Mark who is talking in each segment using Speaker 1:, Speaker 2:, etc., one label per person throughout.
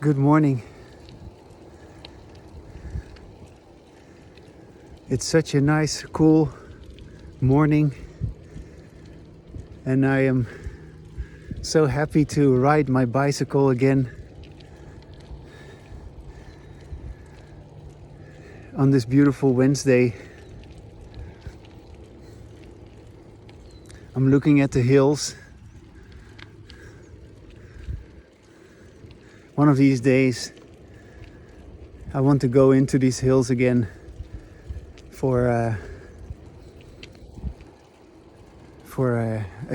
Speaker 1: Good morning. It's such a nice, cool morning, and I am so happy to ride my bicycle again on this beautiful Wednesday. I'm looking at the hills. One of these days I want to go into these hills again for a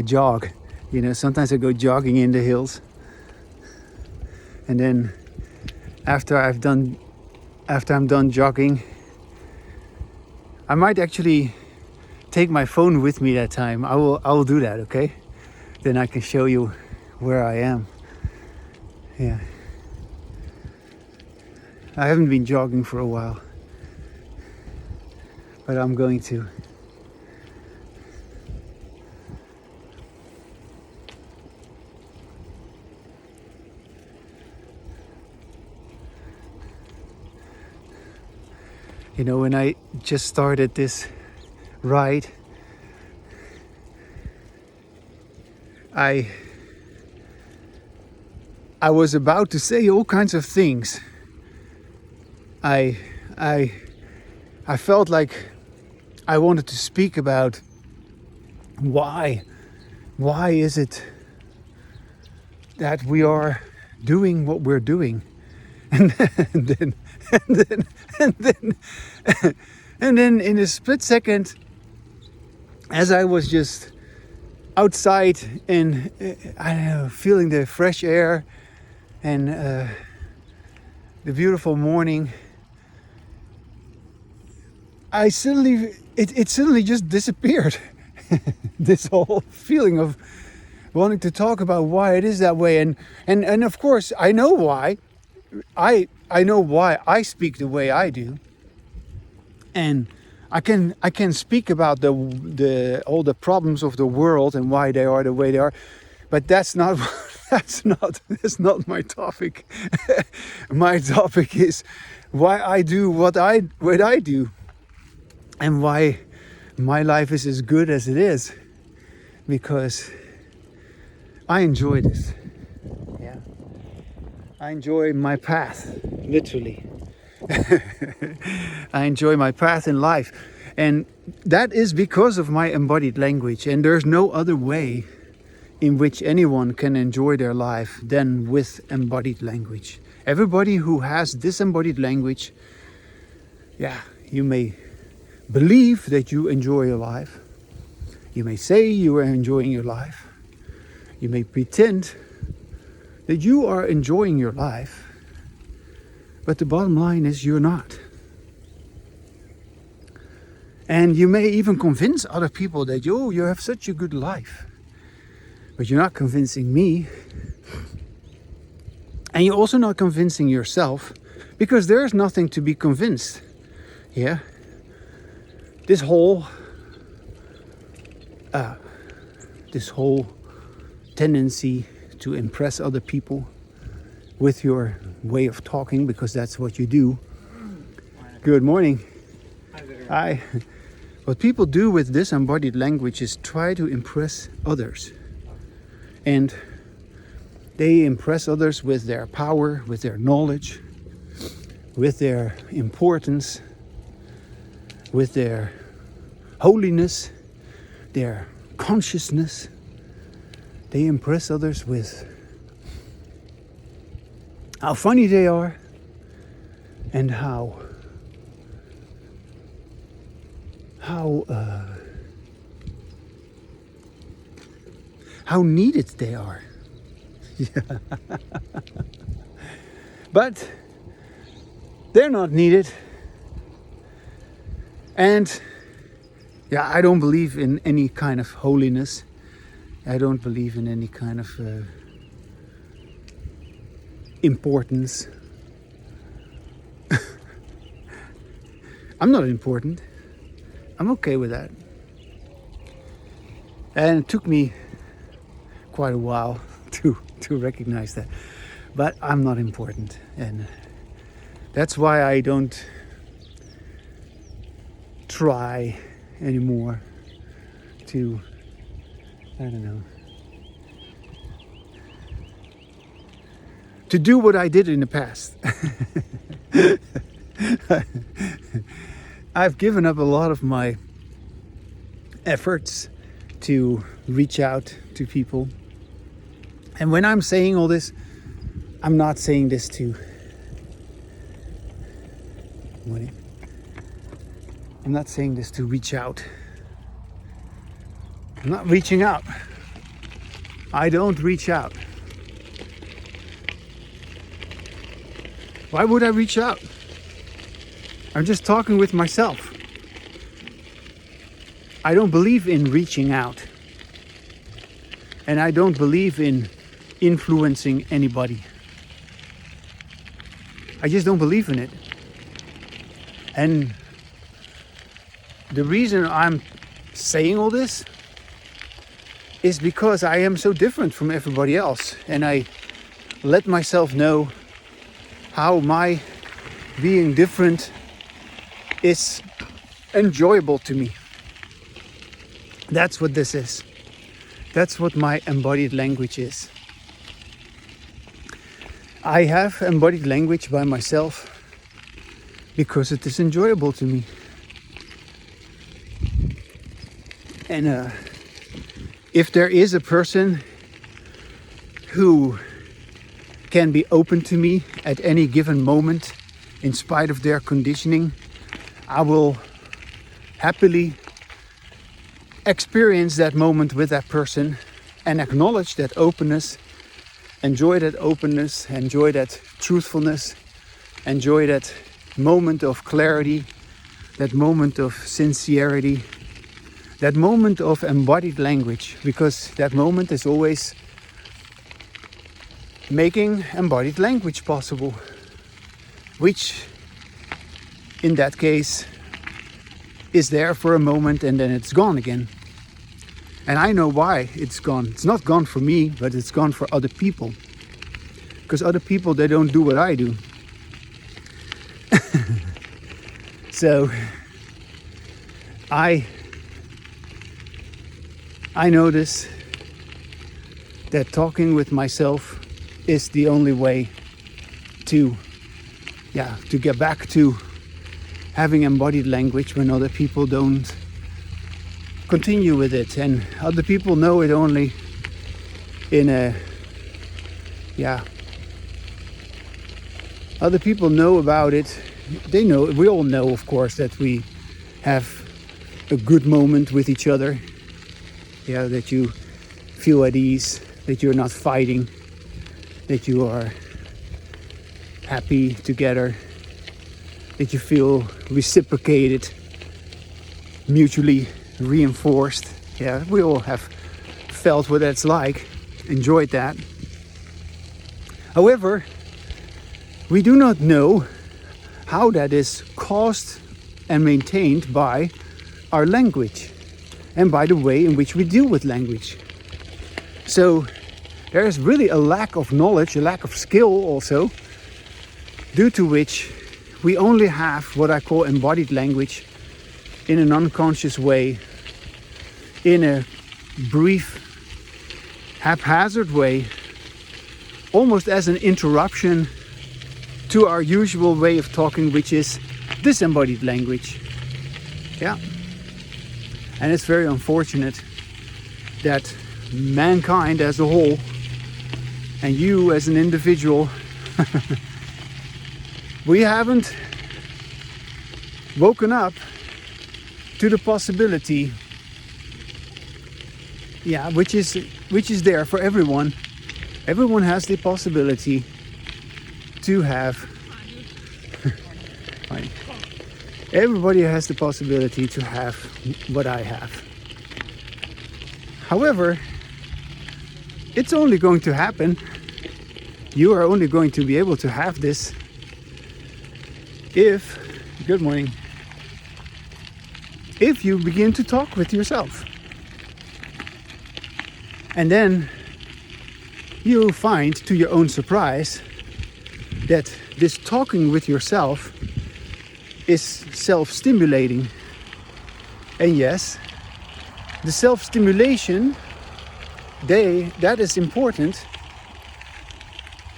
Speaker 1: jog. You know, sometimes I go jogging in the hills, and then after I'm done jogging, I might actually take my phone with me that time. I will do that, okay? Then I can show you where I am. Yeah. I haven't been jogging for a while, but I'm going to. You know, when I just started this ride, I was about to say all kinds of things. I felt like I wanted to speak about why is it that we are doing what we're doing, and then in a split second, as I was just outside and I don't know, feeling the fresh air and the beautiful morning, it suddenly just disappeared. This whole feeling of wanting to talk about why it is that way, and of course I know why. I know why I speak the way I do, and I can speak about the all the problems of the world and why they are the way they are, but that's not my topic. My topic is why I do what I do, and why my life is as good as it is, because I enjoy this. Yeah, I enjoy my path, literally. I enjoy my path in life, and that is because of my embodied language, and there's no other way in which anyone can enjoy their life than with embodied language. Everybody who has disembodied language, yeah, you may believe that you enjoy your life. You may say you are enjoying your life. You may pretend that you are enjoying your life. But the bottom line is you're not. And you may even convince other people that you have such a good life. But you're not convincing me. And you're also not convincing yourself, because there's nothing to be convinced. Yeah? This whole tendency to impress other people with your way of talking, because that's what you do. Good morning.
Speaker 2: Hi there.
Speaker 1: Hi. What people do with disembodied language is try to impress others. And they impress others with their power, with their knowledge, with their importance, with their holiness, their consciousness. They impress others with how funny they are, and how needed they are. Yeah. But they're not needed. And yeah, I don't believe in any kind of holiness. I don't believe in any kind of importance. I'm not important. I'm okay with that. And it took me quite a while to recognize that. but I'm not important, and that's why I don't try anymore to, I don't know, to do what I did in the past. I've given up a lot of my efforts to reach out to people. And when I'm saying all this, I'm not saying this to I'm not saying this to reach out. I'm not reaching out. I don't reach out. Why would I reach out? I'm just talking with myself. I don't believe in reaching out. And I don't believe in influencing anybody. I just don't believe in it. And the reason I'm saying all this is because I am so different from everybody else. And I let myself know how my being different is enjoyable to me. That's what this is. That's what my embodied language is. I have embodied language by myself because it is enjoyable to me. And if there is a person who can be open to me at any given moment, in spite of their conditioning, I will happily experience that moment with that person and acknowledge that openness, enjoy that openness, enjoy that truthfulness, enjoy that moment of clarity, that moment of sincerity, that moment of embodied language, because that moment is always making embodied language possible, which in that case is there for a moment and then it's gone again. And I know why it's gone. It's not gone for me, but it's gone for other people. Because other people, they don't do what I do. So I notice that talking with myself is the only way to get back to having embodied language when other people don't continue with it, and other people know it only in a other people know about it. They know, we all know, of course, that we have a good moment with each other, that you feel at ease, that you're not fighting, that you are happy together, that you feel reciprocated, mutually reinforced. Yeah, we all have felt what that's like, enjoyed that. However, we do not know how that is caused and maintained by our language and by the way in which we deal with language. So there is really a lack of knowledge, a lack of skill also, due to which we only have what I call embodied language in an unconscious way, in a brief, haphazard way, almost as an interruption to our usual way of talking, which is disembodied language. Yeah. And it's very unfortunate that mankind as a whole, and you as an individual, we haven't woken up to the possibility, which is there for everyone. Everyone has the possibility to have everybody has the possibility to have what I have. However, it's only going to happen. You are only going to be able to have this if you begin to talk with yourself. And then you'll find, to your own surprise, that this talking with yourself is self-stimulating. And yes, the self-stimulation, that is important.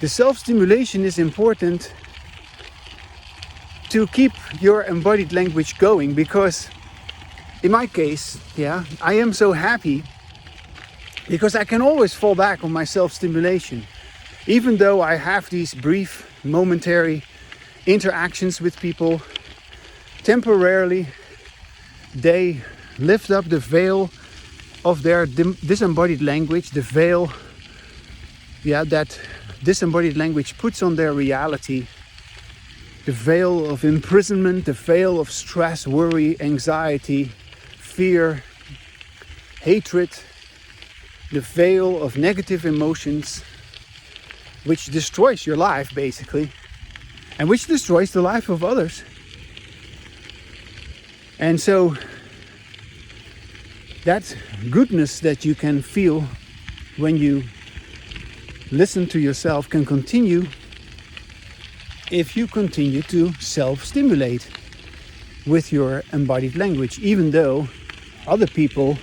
Speaker 1: The self-stimulation is important to keep your embodied language going, because in my case, I am so happy because I can always fall back on my self-stimulation. Even though I have these brief, momentary interactions with people, temporarily they lift up the veil of their disembodied language, the veil that disembodied language puts on their reality, the veil of imprisonment, the veil of stress, worry, anxiety, fear, hatred, the veil of negative emotions, which destroys your life basically, and which destroys the life of others. And so that goodness that you can feel when you listen to yourself can continue if you continue to self-stimulate with your embodied language, even though other people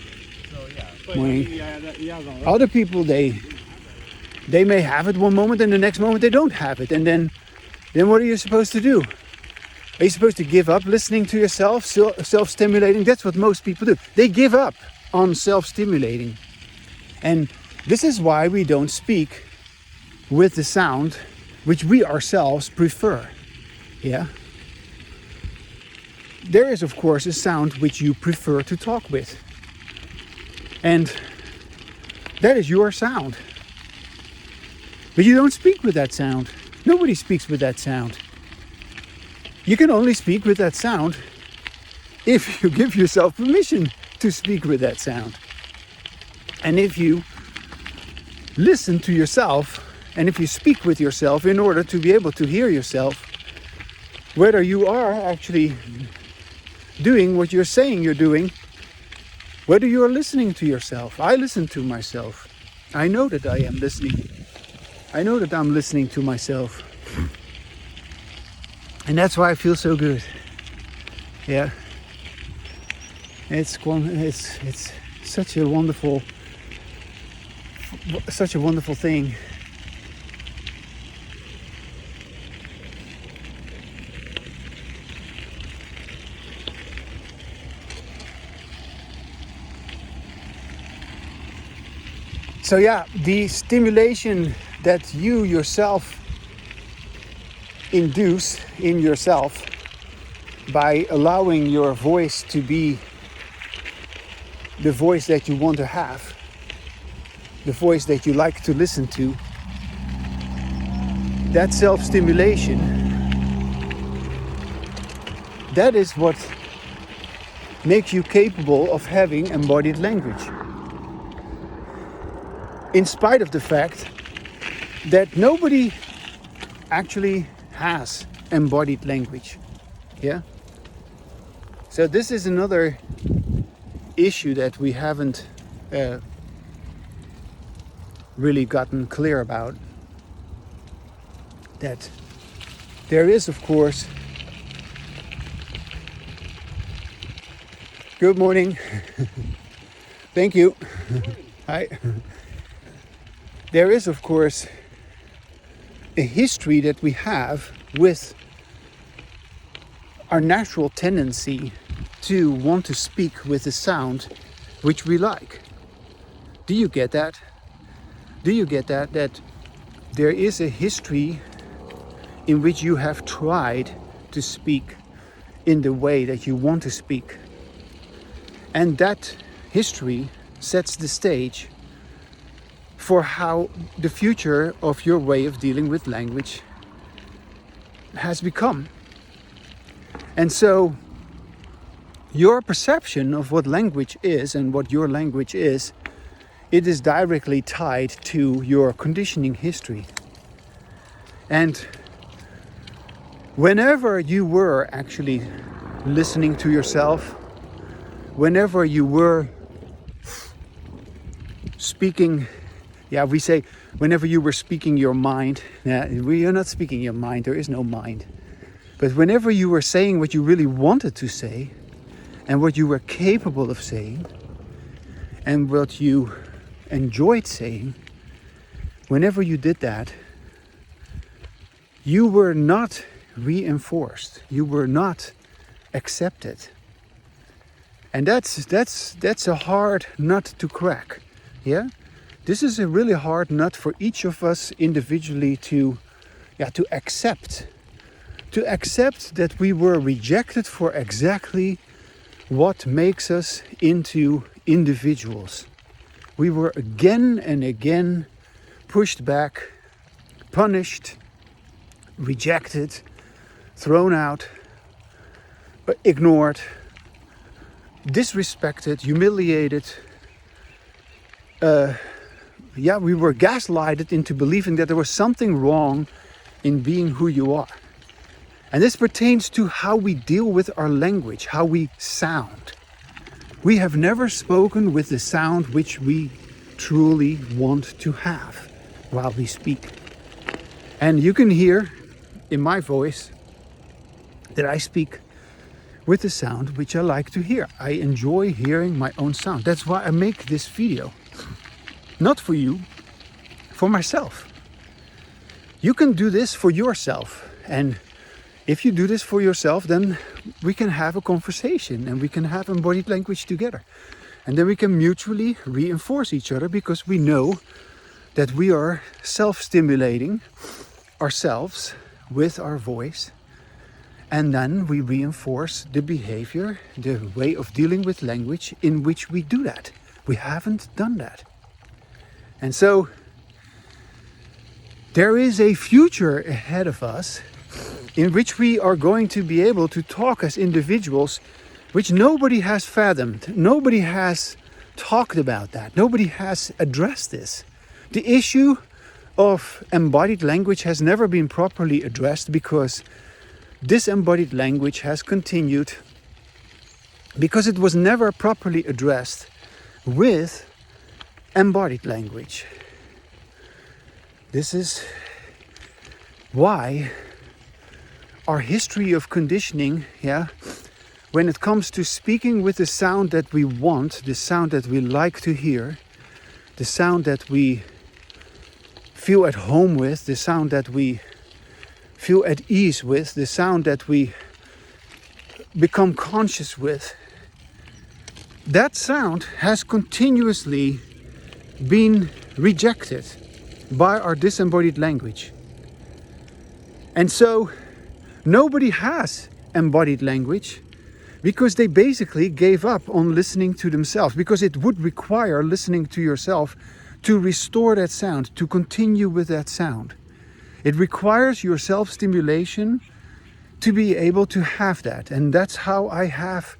Speaker 1: they may have it one moment and the next moment they don't have it. And then what are you supposed to do? Are you supposed to give up listening to yourself, self-stimulating? That's what most people do. They give up on self-stimulating. And this is why we don't speak with the sound which we ourselves prefer. Yeah? There is, of course, a sound which you prefer to talk with. And that is your sound. But you don't speak with that sound. Nobody speaks with that sound. You can only speak with that sound if you give yourself permission to speak with that sound. And if you listen to yourself, and if you speak with yourself in order to be able to hear yourself, whether you are actually doing what you're saying you're doing, whether you are listening to yourself. I listen to myself. I know that I am listening. I know that I'm listening to myself. And that's why I feel so good. Yeah. It's such a wonderful thing. So the stimulation that you yourself induce in yourself by allowing your voice to be the voice that you want to have, the voice that you like to listen to, that self-stimulation, that is what makes you capable of having embodied language. In spite of the fact that nobody actually has embodied language. Yeah? So this is another issue that we haven't really gotten clear about. That there is, of course... Good morning. Thank you. Hi. There is, of course, a history that we have with our natural tendency to want to speak with a sound which we like. Do you get that? Do you get that? That there is a history in which you have tried to speak in the way that you want to speak. And that history sets the stage for how the future of your way of dealing with language has become. And so your perception of what language is and what your language is, it is directly tied to your conditioning history. And whenever you were actually listening to yourself, whenever you were speaking Yeah, we say whenever you were speaking your mind, we are not speaking your mind, there is no mind. But whenever you were saying what you really wanted to say and what you were capable of saying and what you enjoyed saying, whenever you did that, you were not reinforced, you were not accepted. And that's a hard nut to crack. Yeah? This is a really hard nut for each of us individually to accept. To accept that we were rejected for exactly what makes us into individuals. We were again and again pushed back, punished, rejected, thrown out, ignored, disrespected, humiliated. We were gaslighted into believing that there was something wrong in being who you are. And this pertains to how we deal with our language, how we sound. We have never spoken with the sound which we truly want to have while we speak. And you can hear in my voice that I speak with the sound which I like to hear. I enjoy hearing my own sound. That's why I make this video. Not for you, for myself. You can do this for yourself. And if you do this for yourself, then we can have a conversation and we can have embodied language together. And then we can mutually reinforce each other because we know that we are self-stimulating ourselves with our voice. And then we reinforce the behavior, the way of dealing with language in which we do that. We haven't done that. And so there is a future ahead of us in which we are going to be able to talk as individuals, which nobody has fathomed. Nobody has talked about that. Nobody has addressed this. The issue of embodied language has never been properly addressed because disembodied language has continued because it was never properly addressed with embodied language. This is why our history of conditioning, when it comes to speaking with the sound that we want, the sound that we like to hear, the sound that we feel at home with, the sound that we feel at ease with, the sound that we become conscious with, that sound has continuously been rejected by our disembodied language. And so nobody has embodied language because they basically gave up on listening to themselves, because it would require listening to yourself to restore that sound, to continue with that sound. It requires your self-stimulation to be able to have that. And that's how I have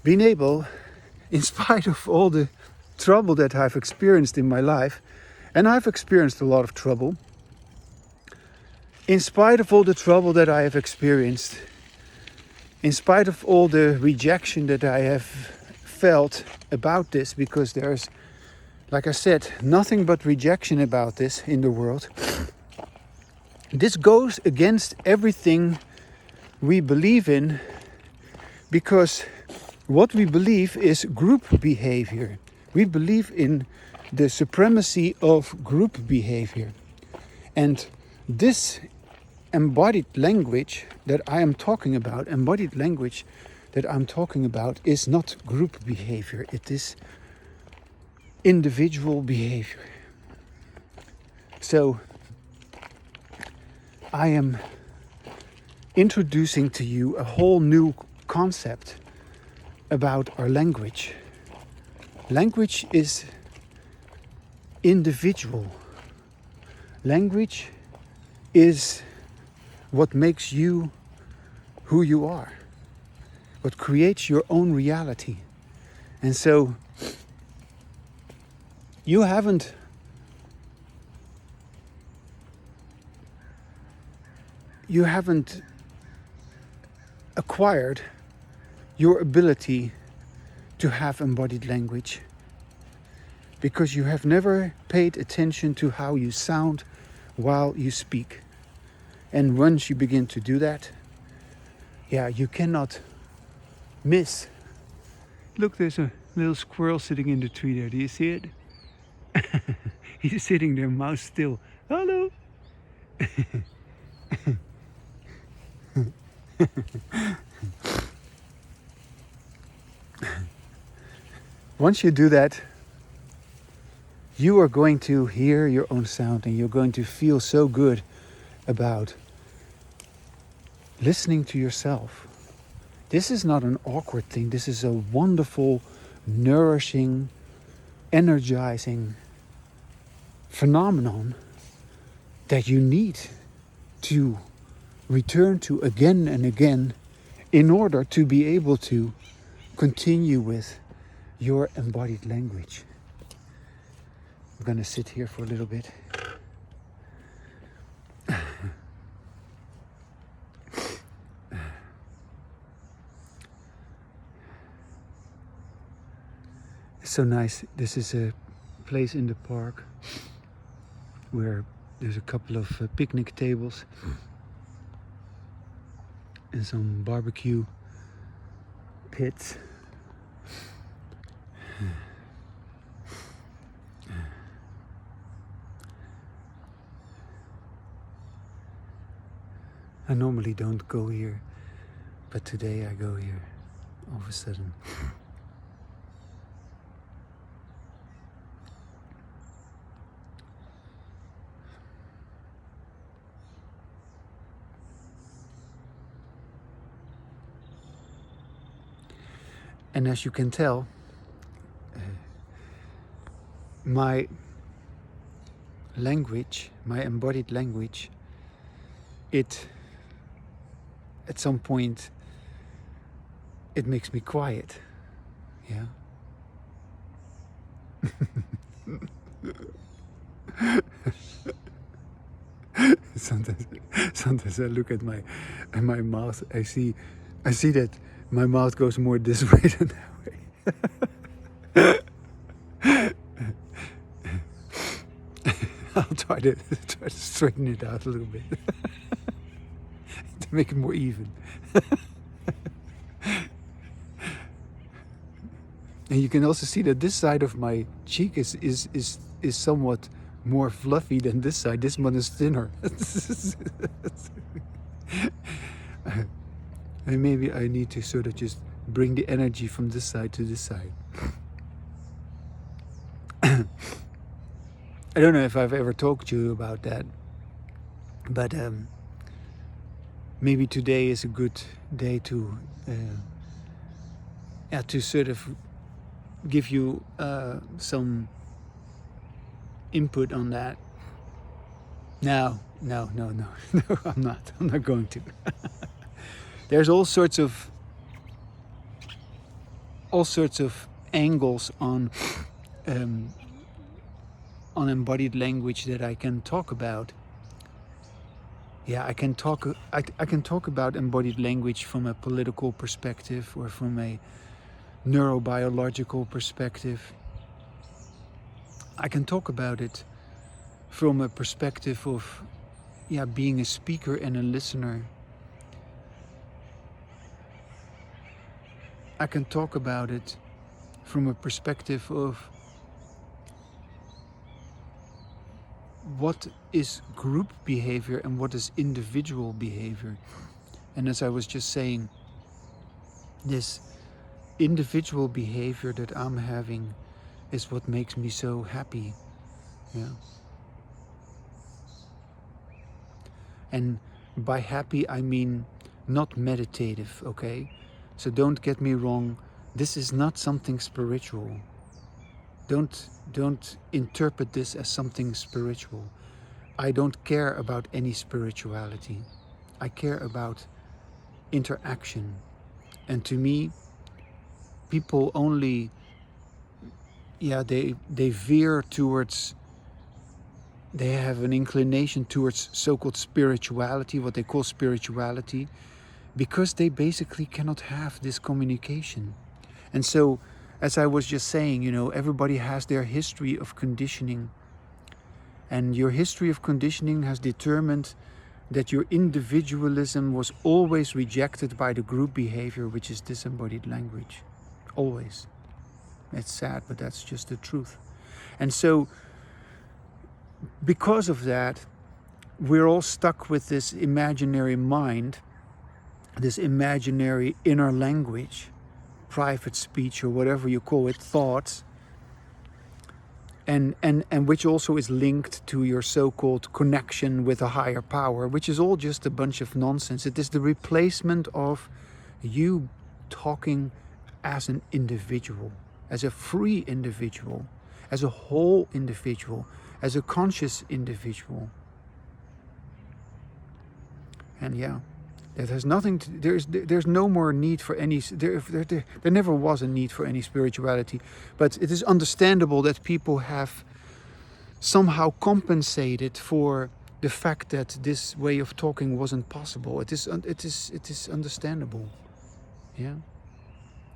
Speaker 1: been able, in spite of all the trouble that I've experienced in my life, and I've experienced a lot of trouble, in spite of all the trouble that I have experienced, in spite of all the rejection that I have felt about this, because there's, like I said, nothing but rejection about this in the world. This goes against everything we believe in, because what we believe is group behavior. We believe in the supremacy of group behavior. And this embodied language that I am talking about, is not group behavior. It is individual behavior. So I am introducing to you a whole new concept about our language. Language is individual. Language is what makes you who you are, what creates your own reality. And so you haven't acquired your ability to have embodied language. because you have never paid attention to how you sound while you speak. And once you begin to do that, you cannot miss. Look, there's a little squirrel sitting in the tree there. Do you see it? He's sitting there, mouth still. Hello. Once you do that, you are going to hear your own sound, and you're going to feel so good about listening to yourself. This is not an awkward thing. This is a wonderful, nourishing, energizing phenomenon that you need to return to again and again in order to be able to continue with your embodied language. I'm going to sit here for a little bit. It's so nice. This is a place in the park where there's a couple of picnic tables and some barbecue pits. I normally don't go here, but today I go here all of a sudden. And as you can tell, my language, my embodied language, it at some point it makes me quiet. Yeah. Sometimes I look at my mouth. I see that my mouth goes more this way than that way. I'll try to straighten it out a little bit to make it more even. And you can also see that this side of my cheek is somewhat more fluffy than this side. This one is thinner. And maybe I need to sort of just bring the energy from this side to this side. I don't know if I've ever talked to you about that, but maybe today is a good day to sort of give you some input on that. No, I'm not going to. There's all sorts of angles on embodied language that I can talk about. Yeah, I can talk about embodied language from a political perspective or from a neurobiological perspective. I can talk about it from a perspective of being a speaker and a listener. I can talk about it from a perspective of what is group behavior and what is individual behavior. And as I was just saying, this individual behavior that I'm having is what makes me so happy. Yeah. And by happy I mean not meditative, okay? So don't get me wrong, this is not something spiritual. Don't interpret this as something spiritual. I don't care about any spirituality. I care about interaction. And to me, people only, they veer towards, they have an inclination towards so-called spirituality, what they call spirituality, because they basically cannot have this communication. And so as I was just saying, everybody has their history of conditioning. And your history of conditioning has determined that your individualism was always rejected by the group behavior, which is disembodied language. Always. It's sad, but that's just the truth. And so, because of that, we're all stuck with this imaginary mind, this imaginary inner language, private speech, or whatever you call it, thoughts, and which also is linked to your so-called connection with a higher power, which is all just a bunch of nonsense. It is the replacement of you talking as an individual, as a free individual, as a whole individual, as a conscious individual. And yeah, that has nothing to, there's no more need for any, there never was a need for any spirituality, but it is understandable that people have somehow compensated for the fact that this way of talking wasn't possible. It is understandable. Yeah.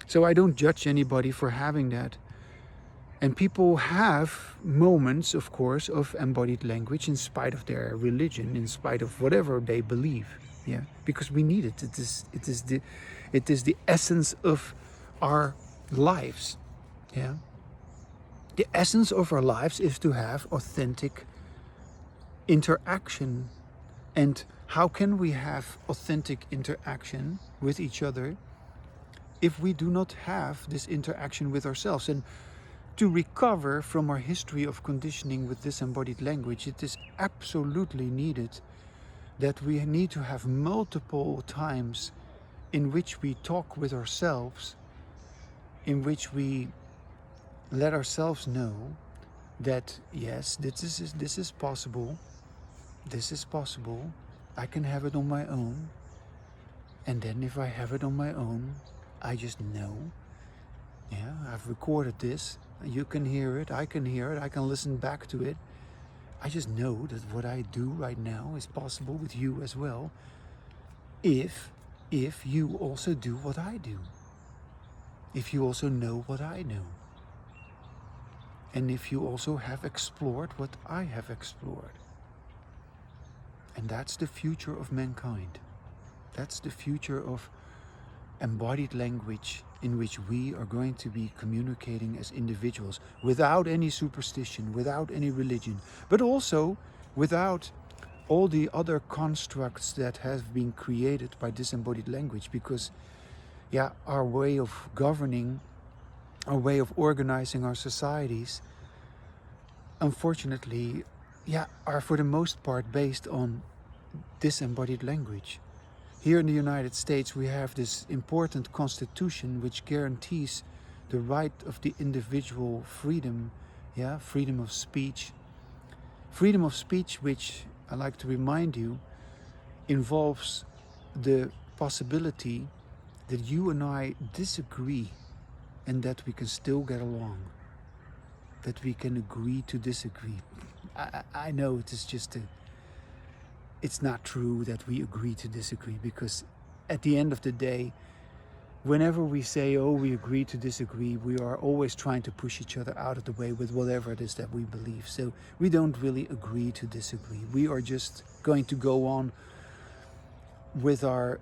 Speaker 1: So I don't judge anybody for having that. And people have moments, of course, of embodied language in spite of their religion, in spite of whatever they believe. Yeah, because we need it. It is the essence of our lives. Yeah. The essence of our lives is to have authentic interaction. And how can we have authentic interaction with each other if we do not have this interaction with ourselves? And to recover from our history of conditioning with disembodied language, it is absolutely needed that we need to have multiple times in which we talk with ourselves, in which we let ourselves know that yes, this is possible, I can have it on my own, and then if I have it on my own, I just know, yeah, I've recorded this, you can hear it, I can hear it, I can listen back to it. I just know that what I do right now is possible with you as well, if you also do what I do, if you also know what I know, and if you also have explored what I have explored. And that's the future of mankind. That's the future of embodied language, in which we are going to be communicating as individuals without any superstition, without any religion, but also without all the other constructs that have been created by disembodied language. Because yeah, our way of governing, our way of organizing our societies, unfortunately, yeah, are for the most part based on disembodied language. Here in the United States, we have this important constitution which guarantees the right of the individual freedom, yeah, freedom of speech. Freedom of speech, which I like to remind you, involves the possibility that you and I disagree and that we can still get along, that we can agree to disagree. I know it is just it's not true that we agree to disagree, because at the end of the day, whenever we say, oh, we agree to disagree, we are always trying to push each other out of the way with whatever it is that we believe. So we don't really agree to disagree. We are just going to go on with our,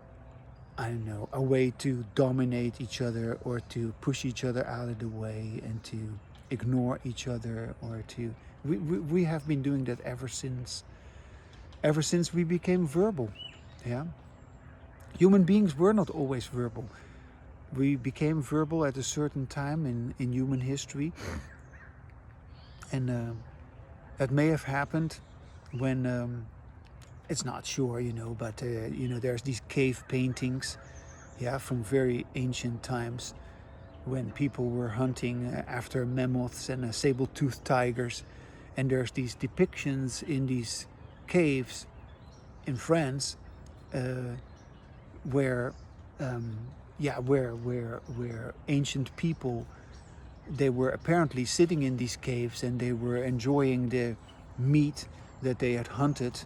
Speaker 1: I don't know, a way to dominate each other, or to push each other out of the way, and to ignore each other, or to, we have been doing that ever since we became verbal. Yeah, human beings were not always verbal. We became verbal at a certain time in human history, and that may have happened when it's not sure, but there's these cave paintings, yeah, from very ancient times, when people were hunting after mammoths and saber-toothed tigers, and there's these depictions in these caves in France, where ancient people, they were apparently sitting in these caves and they were enjoying the meat that they had hunted,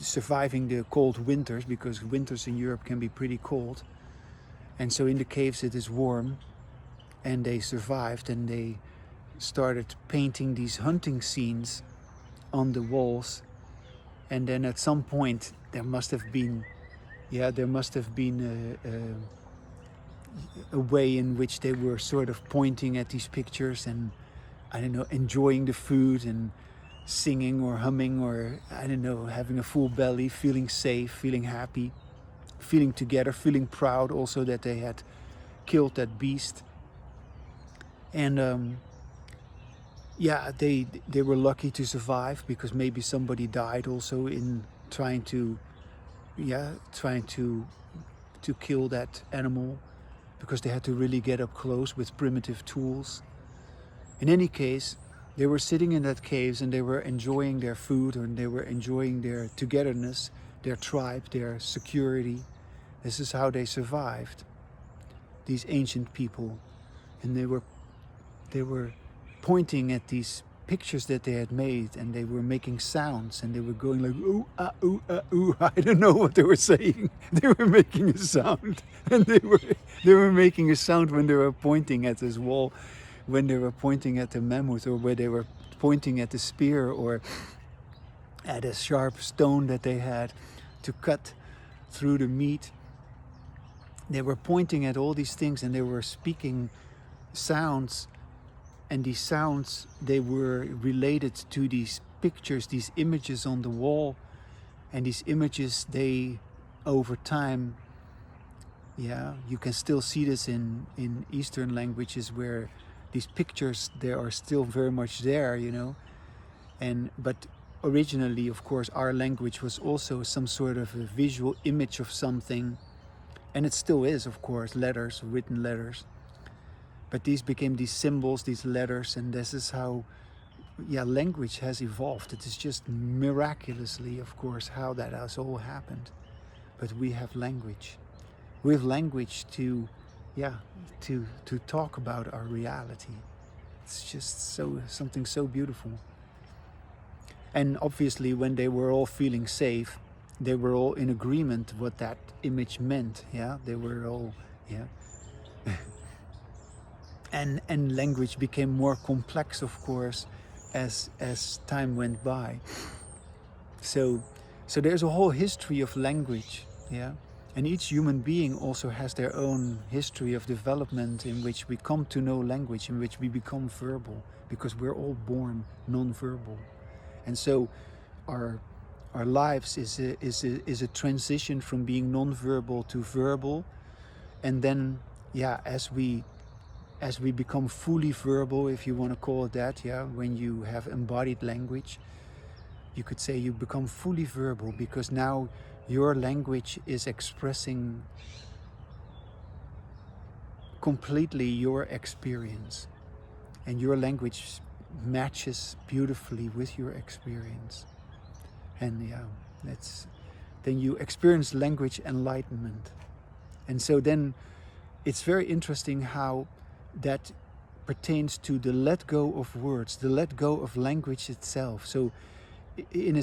Speaker 1: surviving the cold winters, because winters in Europe can be pretty cold. And so in the caves it is warm, and they survived, and they started painting these hunting scenes on the walls. And then at some point there must have been a way in which they were sort of pointing at these pictures and, I don't know, enjoying the food and singing or humming, or, I don't know, having a full belly, feeling safe, feeling happy, feeling together, feeling proud also that they had killed that beast. And they were lucky to survive, because maybe somebody died also in trying to kill that animal, because they had to really get up close with primitive tools. In any case, they were sitting in that caves and they were enjoying their food, and they were enjoying their togetherness, their tribe, their security. This is how they survived, these ancient people. And they were pointing at these pictures that they had made, and they were making sounds, and they were going like, ooh, ah, ooh, ah, ooh. I don't know what they were saying. They were making a sound, and they were making a sound when they were pointing at this wall, when they were pointing at the mammoth, or where they were pointing at the spear, or at a sharp stone that they had to cut through the meat. They were pointing at all these things, and they were speaking sounds. And these sounds, they were related to these pictures, these images on the wall. And these images, they, over time, you can still see this in Eastern languages, where these pictures, they are still very much there, but originally, of course, our language was also some sort of a visual image of something. And it still is, of course, letters, written letters. But these became these symbols, these letters, and this is how, language has evolved. It is just miraculously, of course, how that has all happened. But we have language. We have language to talk about our reality. It's just something so beautiful. And obviously, when they were all feeling safe, they were all in agreement what that image meant. They were all, And language became more complex, of course, as time went by. So there's a whole history of language, and each human being also has their own history of development, in which we come to know language, in which we become verbal, because we're all born non-verbal. And so our lives is a transition from being non-verbal to verbal, and then as we become fully verbal, if you want to call it that, when you have embodied language, you could say you become fully verbal, because now your language is expressing completely your experience, and your language matches beautifully with your experience. And then you experience language enlightenment. And so then it's very interesting how that pertains to the let go of words, the let go of language itself. So in a